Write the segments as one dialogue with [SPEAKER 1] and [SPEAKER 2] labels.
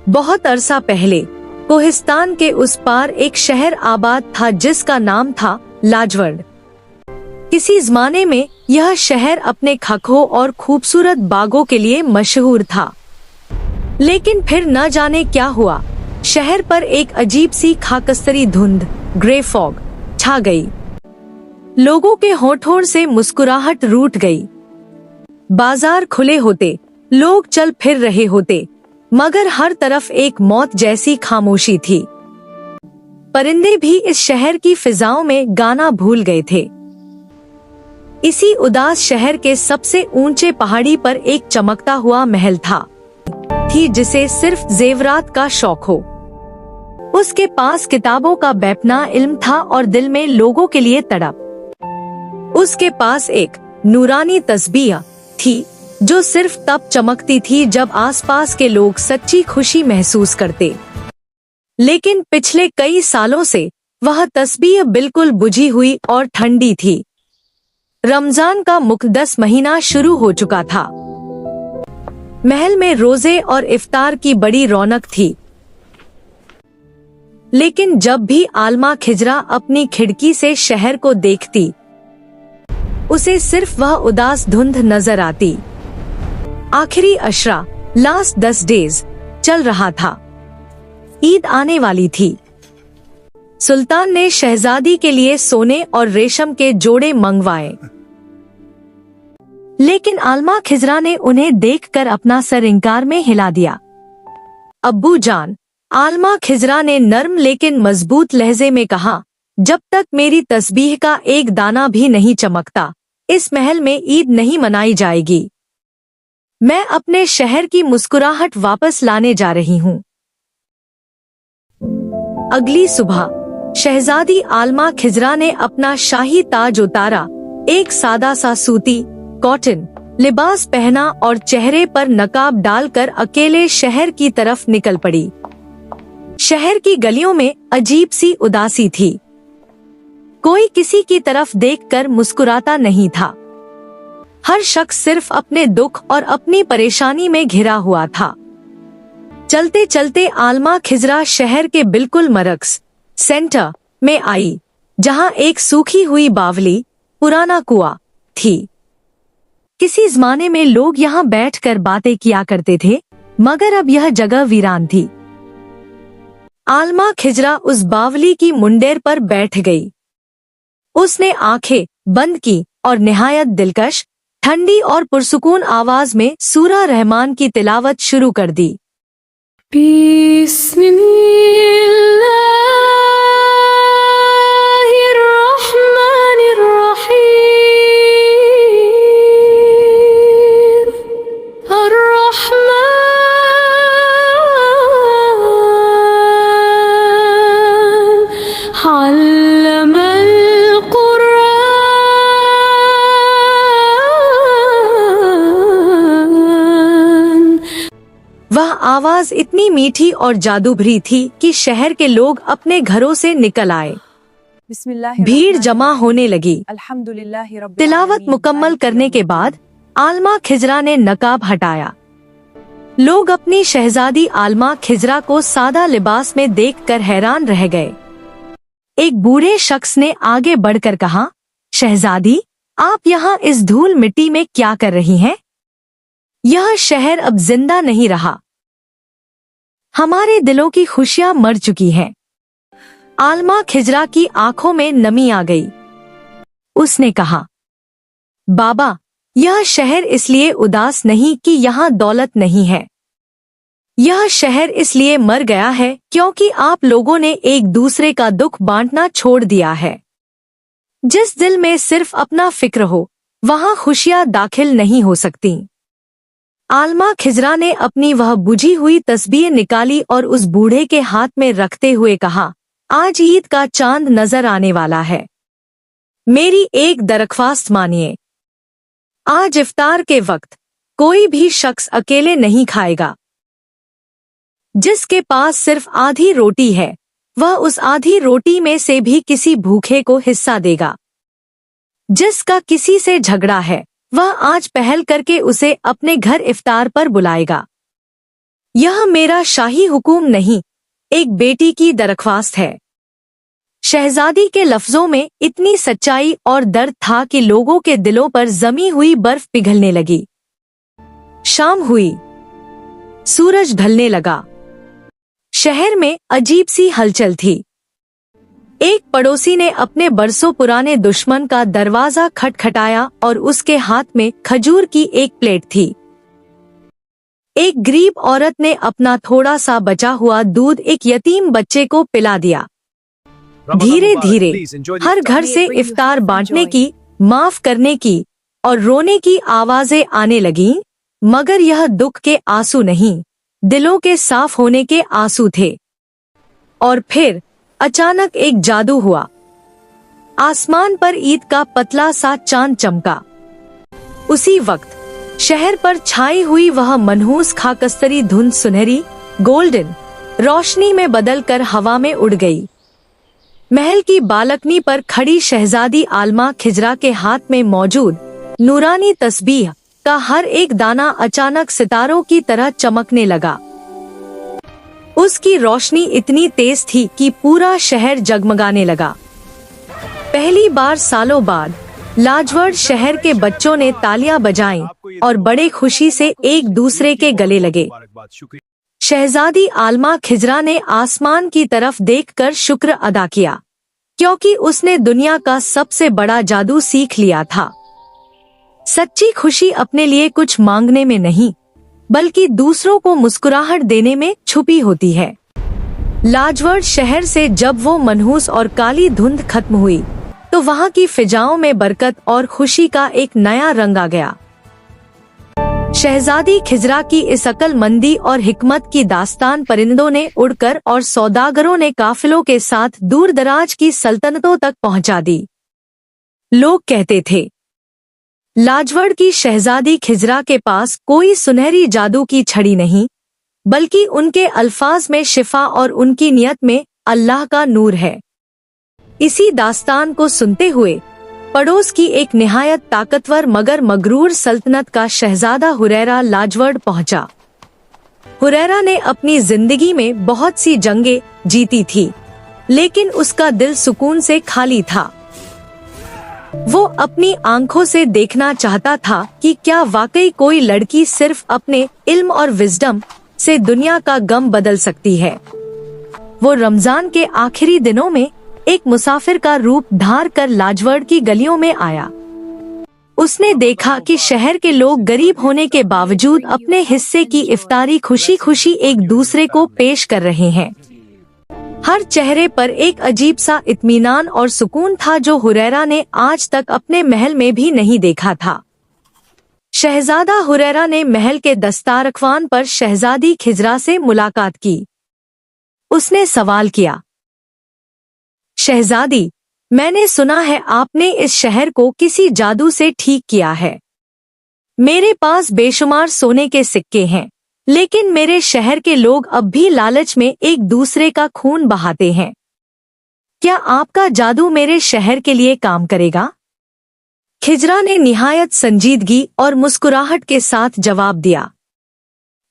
[SPEAKER 1] बहुत अरसा पहले कोहिस्तान के उस पार एक शहर आबाद था जिसका नाम था लाजवर्ड। किसी ज़माने में यह शहर अपने खखों और खूबसूरत बागों के लिए मशहूर था। लेकिन फिर न जाने क्या हुआ, शहर पर एक अजीब सी खाकस्तरी धुंध ग्रे फॉग छा गई। लोगों के होठों से मुस्कुराहट रूठ गई। बाजार खुले होते, लोग चल फिर रहे होते, मगर हर तरफ एक मौत जैसी खामोशी थी। परिंदे भी इस शहर की फिजाओं में गाना भूल गए थे। इसी उदास शहर के सबसे ऊंचे पहाड़ी पर एक चमकता हुआ महल था जिसे सिर्फ जेवरात का शौक हो। उसके पास किताबों का बेपनाह इल्म था और दिल में लोगों के लिए तड़प। उसके पास एक नूरानी तस्बीह थी जो सिर्फ तब चमकती थी जब आसपास के लोग सच्ची खुशी महसूस करते। लेकिन पिछले कई सालों से वह तस्बीह बिल्कुल बुझी हुई और ठंडी थी। रमजान का मुक़द्दस महीना शुरू हो चुका था। महल में रोजे और इफ्तार की बड़ी रौनक थी। लेकिन जब भी आलमा खिजरा अपनी खिड़की से शहर को देखती, उसे सिर्फ वह उदास धुंध नजर आती। आखिरी अशरा लास्ट 10 डेज चल रहा था। ईद आने वाली थी। सुल्तान ने शहजादी के लिए सोने और रेशम के जोड़े मंगवाए। लेकिन आलमा खिजरा ने उन्हें देखकर अपना सर इंकार में हिला दिया। अब्बू जान, आलमा खिजरा ने नर्म लेकिन मजबूत लहजे में कहा, जब तक मेरी तस्बीह का एक दाना भी नहीं चमकता, इस महल में ईद नहीं मनाई जाएगी। मैं अपने शहर की मुस्कुराहट वापस लाने जा रही हूँ। अगली सुबह शहजादी आलमा खिजरा ने अपना शाही ताज उतारा, एक सादा सा सूती कॉटन लिबास पहना और चेहरे पर नकाब डालकर अकेले शहर की तरफ निकल पड़ी। शहर की गलियों में अजीब सी उदासी थी। कोई किसी की तरफ देखकर मुस्कुराता नहीं था। हर शख्स सिर्फ अपने दुख और अपनी परेशानी में घिरा हुआ था। चलते चलते आलमा खिजरा शहर के बिल्कुल मरकज सेंटर में आई, जहां एक सूखी हुई बावली पुराना कुआं थी। किसी ज़माने में लोग यहां बैठकर बातें किया करते थे, मगर अब यह जगह वीरान थी। आलमा खिजरा उस बावली की मुंडेर पर बैठ गई। उसने आंखें बंद की और निहायत दिलकश, ठंडी और पुरसुकून आवाज में सूरा रहमान की तिलावत शुरू कर दी। वह आवाज इतनी मीठी और जादूभरी थी कि शहर के लोग अपने घरों से निकल आए। भीड़ जमा होने लगी। तिलावत मुकम्मल करने के बाद आलमा खिजरा ने नकाब हटाया। लोग अपनी शहजादी आलमा खिजरा को सादा लिबास में देखकर हैरान रह गए। एक बूढ़े शख्स ने आगे बढ़कर कहा, शहजादी, आप यहाँ इस धूल मिट्टी में क्या कर रही हैं? यह शहर अब जिंदा नहीं रहा। हमारे दिलों की खुशियां मर चुकी हैं। आलमा खिजरा की आंखों में नमी आ गई। उसने कहा, बाबा, यह शहर इसलिए उदास नहीं कि यहाँ दौलत नहीं है। यह शहर इसलिए मर गया है क्योंकि आप लोगों ने एक दूसरे का दुख बांटना छोड़ दिया है। जिस दिल में सिर्फ अपना फिक्र हो, वहाँ खुशियां दाखिल नहीं हो सकती। आलमा खिजरा ने अपनी वह बुझी हुई तस्बीह निकाली और उस बूढ़े के हाथ में रखते हुए कहा, आज ईद का चांद नजर आने वाला है। मेरी एक दरख्वास्त मानिए। आज इफ्तार के वक्त कोई भी शख्स अकेले नहीं खाएगा। जिसके पास सिर्फ आधी रोटी है, वह उस आधी रोटी में से भी किसी भूखे को हिस्सा देगा। जिसका किसी से झगड़ा है, वह आज पहल करके उसे अपने घर इफ्तार पर बुलाएगा। यह मेरा शाही हुकुम नहीं, एक बेटी की दरख्वास्त है। शहजादी के लफ्जों में इतनी सच्चाई और दर्द था कि लोगों के दिलों पर जमी हुई बर्फ पिघलने लगी। शाम हुई, सूरज ढलने लगा। शहर में अजीब सी हलचल थी। एक पड़ोसी ने अपने बरसों पुराने दुश्मन का दरवाजा खटखटाया और उसके हाथ में खजूर की एक प्लेट थी। एक गरीब औरत ने अपना थोड़ा सा बचा हुआ दूध एक यतीम बच्चे को पिला दिया। धीरे धीरे हर घर से इफ्तार बांटने की, माफ करने की और रोने की आवाजें आने लगीं, मगर यह दुख के आंसू नहीं, दिलों के साफ होने के आंसू थे। और फिर अचानक एक जादू हुआ। आसमान पर ईद का पतला सा चांद चमका। उसी वक्त शहर पर छाई हुई वह मनहूस खाकस्तरी धुंध सुनहरी गोल्डन रोशनी में बदलकर हवा में उड़ गई। महल की बालकनी पर खड़ी शहजादी आलमा खिजरा के हाथ में मौजूद नूरानी तस्बीह का हर एक दाना अचानक सितारों की तरह चमकने लगा। उसकी रोशनी इतनी तेज थी कि पूरा शहर जगमगाने लगा। पहली बार सालों बाद लाजवर्ड शहर के बच्चों ने तालियां बजाईं और बड़े खुशी से एक दूसरे के गले लगे। शहजादी आलमा खिजरा ने आसमान की तरफ देखकर शुक्र अदा किया, क्योंकि उसने दुनिया का सबसे बड़ा जादू सीख लिया था। सच्ची खुशी अपने लिए कुछ मांगने में नहीं, बल्कि दूसरों को मुस्कुराहट देने में छुपी होती है। लाजवर्ड शहर से जब वो मनहूस और काली धुंध खत्म हुई, तो वहाँ की फिजाओं में बरकत और खुशी का एक नया रंग आ गया। शहजादी खिजरा की इस अक्लमंदी और हिकमत की दास्तान परिंदों ने उड़कर और सौदागरों ने काफिलों के साथ दूर दराज की सल्तनतों तक पहुंचा दी। लोग कहते थे, लाजवर्ड की शहजादी खिजरा के पास कोई सुनहरी जादू की छड़ी नहीं, बल्कि उनके अल्फाज में शिफा और उनकी नियत में अल्लाह का नूर है। इसी दास्तान को सुनते हुए पड़ोस की एक निहायत ताकतवर मगर मगरूर सल्तनत का शहजादा हुरैरा लाजवर्ड पहुंचा। हुरैरा ने अपनी जिंदगी में बहुत सी जंगें जीती थी, लेकिन उसका दिल सुकून से खाली था। वो अपनी आंखों से देखना चाहता था कि क्या वाकई कोई लड़की सिर्फ अपने इल्म और विजडम से दुनिया का गम बदल सकती है। वो रमजान के आखिरी दिनों में एक मुसाफिर का रूप धार कर लाजवर्ड की गलियों में आया। उसने देखा कि शहर के लोग गरीब होने के बावजूद अपने हिस्से की इफ्तारी खुशी खुशी एक दूसरे को पेश कर रहे हैं। हर चेहरे पर एक अजीब सा इत्मीनान और सुकून था जो हुरैरा ने आज तक अपने महल में भी नहीं देखा था। शहजादा हुरैरा ने महल के दस्तारख्वान पर शहजादी खिजरा से मुलाकात की। उसने सवाल किया, शहजादी, मैंने सुना है आपने इस शहर को किसी जादू से ठीक किया है। मेरे पास बेशुमार सोने के सिक्के हैं, लेकिन मेरे शहर के लोग अब भी लालच में एक दूसरे का खून बहाते हैं। क्या आपका जादू मेरे शहर के लिए काम करेगा? खिजरा ने निहायत संजीदगी और मुस्कुराहट के साथ जवाब दिया,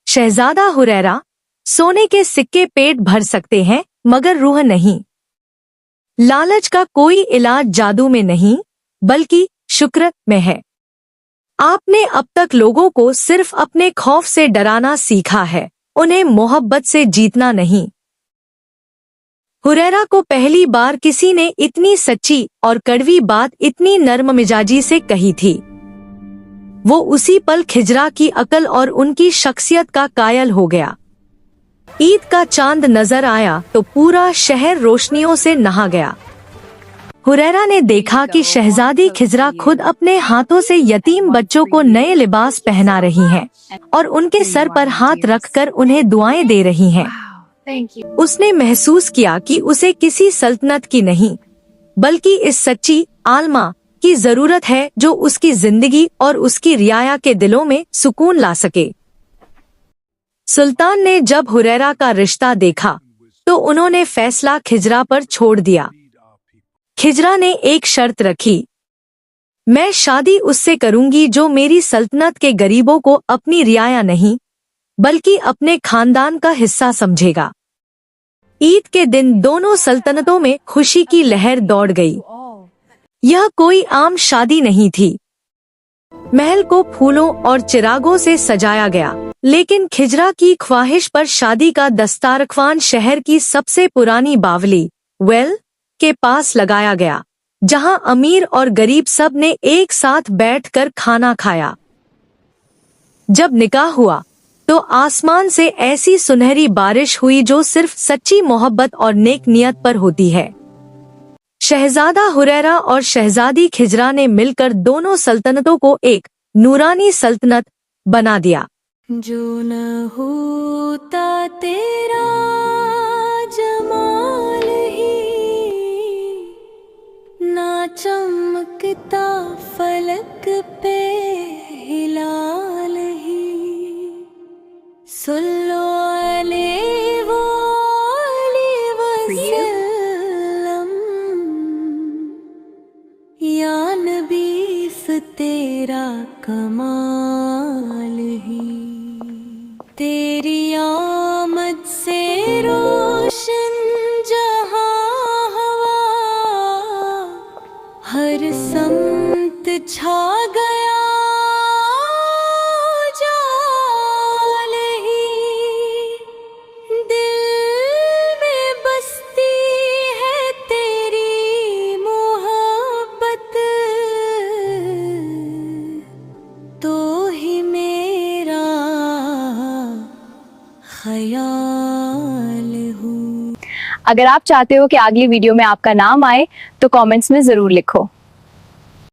[SPEAKER 1] शहजादा हुरैरा, सोने के सिक्के पेट भर सकते हैं, मगर रूह नहीं। लालच का कोई इलाज जादू में नहीं, बल्कि शुक्र में है। आपने अब तक लोगों को सिर्फ अपने खौफ से डराना सीखा है, उन्हें मोहब्बत से जीतना नहीं। हुरैरा को पहली बार किसी ने इतनी सच्ची और कड़वी बात इतनी नर्म मिजाजी से कही थी। वो उसी पल खिजरा की अकल और उनकी शख्सियत का कायल हो गया। ईद का चांद नजर आया तो पूरा शहर रोशनियों से नहा गया। हुरैरा ने देखा कि शहजादी खिजरा खुद अपने हाथों से यतीम बच्चों को नए लिबास पहना रही हैं और उनके सर पर हाथ रखकर उन्हें दुआएं दे रही हैं। उसने महसूस किया कि उसे किसी सल्तनत की नहीं, बल्कि इस सच्ची आलमा की जरूरत है जो उसकी जिंदगी और उसकी रियाया के दिलों में सुकून ला सके। सुल्तान ने जब हुरैरा का रिश्ता देखा तो उन्होंने फैसला खिजरा पर छोड़ दिया। खिजरा ने एक शर्त रखी, मैं शादी उससे करूंगी जो मेरी सल्तनत के गरीबों को अपनी रियाया नहीं, बल्कि अपने खानदान का हिस्सा समझेगा। ईद के दिन दोनों सल्तनतों में खुशी की लहर दौड़ गई। यह कोई आम शादी नहीं थी। महल को फूलों और चिरागों से सजाया गया, लेकिन खिजरा की ख्वाहिश पर शादी का दस्तारख्वान शहर की सबसे पुरानी बावली वेल के पास लगाया गया, जहां अमीर और गरीब सब ने एक साथ बैठकर खाना खाया। जब निकाह हुआ तो आसमान से ऐसी सुनहरी बारिश हुई जो सिर्फ सच्ची मोहब्बत और नेक नियत पर होती है। शहजादा हुरैरा और शहजादी खिजरा ने मिलकर दोनों सल्तनतों को एक नूरानी सल्तनत बना दिया।
[SPEAKER 2] जो न होता तेरा जमाल ही, ना चमकता फलक पे हिलाल ही, सल्लो अलैहि व वसल्लम, या नबी तेरा कमाल ही, तेरी आमद से रोशन जहां हवा, हर समत छा गया जाल ही, दिल में बसती है तेरी मोहब्बत, तो ही मेरा ख्याल हूँ।
[SPEAKER 3] अगर आप चाहते हो कि अगली वीडियो में आपका नाम आए तो कमेंट्स में ज़रूर लिखो।